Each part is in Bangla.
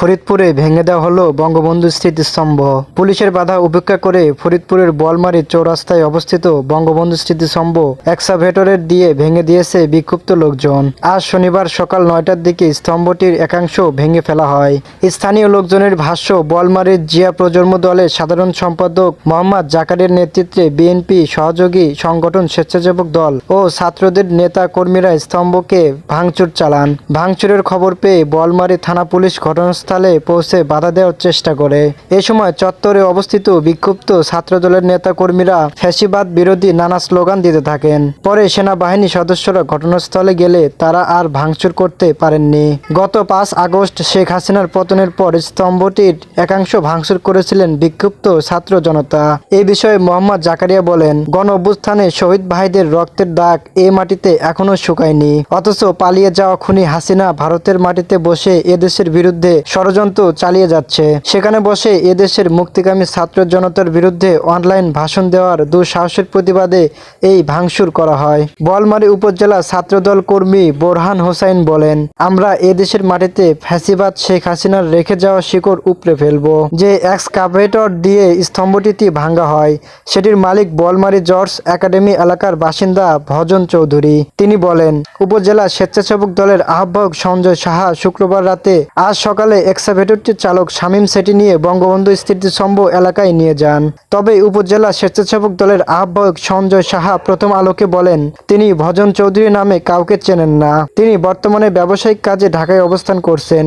ফরিদপুরে ভেঙে দেওয়া হলো বঙ্গবন্ধু স্মৃতিস্তম্ভ। পুলিশের বাধা উপেক্ষা করে ফরিদপুরের বোয়ালমারী চৌরাস্তায় অবস্থিত বঙ্গবন্ধু স্মৃতিস্তম্ভ এক্সাভেটরের দিয়ে ভেঙে দিয়েছে বিক্ষুব্ধ লোকজন। আজ শনিবার সকাল 9টার দিকে স্তম্ভটির একাংশ ভেঙে ফেলা হয়। স্থানীয় লোকজনের ভাষ্য, বোয়ালমারীর জিয়া প্রজন্ম দলের সাধারণ সম্পাদক মোহাম্মদ জাকারিয়ার নেতৃত্বে বিএনপি সহযোগী সংগঠন স্বেচ্ছাসেবক দল ও ছাত্রদের নেতা কর্মীরা স্তম্ভকে ভাঙচুর চালান। ভাঙচুরের খবর পেয়ে বোয়ালমারী থানা পুলিশ ঘটনাস্থলে পৌঁছে বাধা দেওয়ার চেষ্টা করে। এ সময় চত্বরে অবস্থিত বিক্ষুব্ধ ছাত্রদলের নেতা কর্মীরা ফ্যাসিবাদ বিরোধী নানা স্লোগান দিতে থাকেন। পরে সেনাবাহিনী সদস্যরা ঘটনাস্থলে গেলে তারা আর ভাঙচুর করতে পারেননি। গত 5 আগস্ট শেখ হাসিনার পতনের পর স্তম্ভটির একাংশ ভাঙচুর করেছিলেন বিক্ষুব্ধ ছাত্র জনতা। এ বিষয়ে মোহাম্মদ জাকারিয়া বলেন, গণ অভ্যুত্থানে শহীদ ভাইদের রক্তের দাগ এ মাটিতে এখনো শুকায়নি, অথচ পালিয়ে যাওয়া খুনি হাসিনা ভারতের মাটিতে বসে এদেশের বিরুদ্ধে ষড়যন্ত্র চালিয়ে যাচ্ছে। সেখানে বসে এদেশের মুক্তিকামী ছাত্র জনতার বিরুদ্ধে অনলাইন ভাষণ দেওয়ার দুঃসাহসের প্রতিবাদে এই ভাঙচুর করা হয়। বোয়ালমারী উপজেলা ছাত্রদল কর্মী বোরহান হোসাইন বলেন, আমরা এদেশের মাটিতে ফ্যাসিবাদ শেখ হাসিনার রেখে যাওয়া শিকড় উপড়ে ফেলব। যে এক্সকাভেটর দিয়ে স্তম্ভটি ভাঙা হয় সেটির মালিক বোয়ালমারী জর্জ একাডেমি এলাকার বাসিন্দা ভজন চৌধুরী। তিনি বলেন, উপজেলা স্বেচ্ছাসেবক দলের আহ্বায়ক সঞ্জয় সাহা শুক্রবার রাতে আজ সকালে এক্সাভেটরটির চালক শামীম সেটি নিয়ে বঙ্গবন্ধু স্মৃতিস্তম্ভ এলাকায় নিয়ে যান। তবে উপজেলা স্বেচ্ছাসেবক দলের আহ্বায়ক সঞ্জয় সাহা প্রথম আলোকে বলেন, তিনি ভজন চৌধুরী নামে কাউকে চেনেন না। তিনি বর্তমানে ব্যবসায়িক কাজে ঢাকায় অবস্থান করছেন।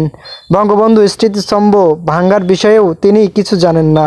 বঙ্গবন্ধু স্মৃতিস্তম্ভ ভাঙ্গার বিষয়েও তিনি কিছু জানেন না।